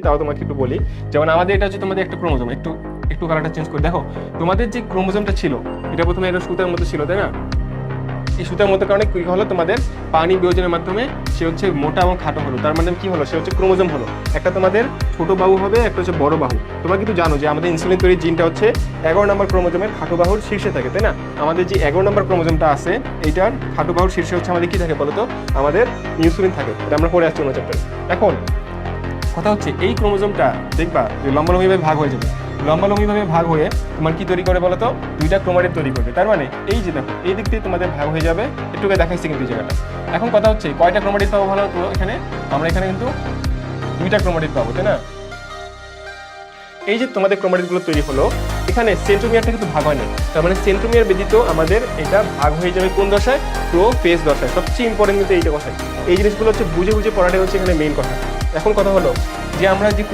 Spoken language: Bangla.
তাও তোমাকে একটু বলি। যেমন আমাদের এটা হচ্ছে তোমাদের একটা ক্রোমোজোম, একটু কালারটা চেঞ্জ করে দেখো। তোমাদের যে ক্রোমোজোমটা ছিল এটা প্রথমে এটা সুতার মতো ছিল, তাই না? এই সুতার মতো কারণে কি হলো, তোমাদের পানি বিয়োজনের মাধ্যমে সে হচ্ছে মোটা এবং খাটো হলো, তার মানে কি হলো, সে হচ্ছে ক্রোমোজোম হলো। একটা তোমাদের ছোট বাহু হবে, একটা হচ্ছে বড় বাহু। তোমরা কিন্তু জানো যে আমাদের ইনসুলিন তৈরির জিনটা হচ্ছে 11 নম্বর ক্রোমোজোমের খাটো বাহুর শীর্ষে থাকে, তাই না? আমাদের যে 11 নম্বর ক্রোমোজোমটা আছে এইটার খাটো বাহুর শীর্ষে হচ্ছে আমাদের কি থাকে বলতো, আমাদের ইনসুলিন থাকে। এটা আমরা পড়ে আসছি অন্য চ্যাপ্টারে। এখন কথা হচ্ছে এই ক্রোমোজোমটা দেখবা যে লম্বালম্বিভাবে ভাগ হয়ে যাবে, লম্বালম্বিভাবে ভাগ হয়ে তোমার কি তৈরি করে বলতো, দুইটা ক্রোমাটিড তৈরি করবে। তার মানে এই যে দেখো এই দিক দিয়ে তোমাদের ভাগ হয়ে যাবে, একটুকে দেখাইছি কিন্তু এই জায়গাটা। এখন কথা হচ্ছে কয়টা ক্রোমাটিড পাবো ভালো তো, এখানে আমরা এখানে কিন্তু দুইটা ক্রোমাটিড পাবো, তাই না? এই যে তোমাদের ক্রোমাটিডগুলো তৈরি হলো, এখানে সেন্ট্রোমিয়ারটা কিন্তু ভাগ হয় না। তার মানে সেন্ট্রোমিয়ার ব্যতীত আমাদের এটা ভাগ হয়ে যাবে কোন দশায়, প্রোফেজ দশায়। সবচেয়ে ইম্পর্টেন্ট কিন্তু এইটা কথাই, এই জিনিসগুলো হচ্ছে বুঝে বুঝে পড়াটাই হচ্ছে এখানে মেইন কথা। এখন কথা হলো যে আমরা যে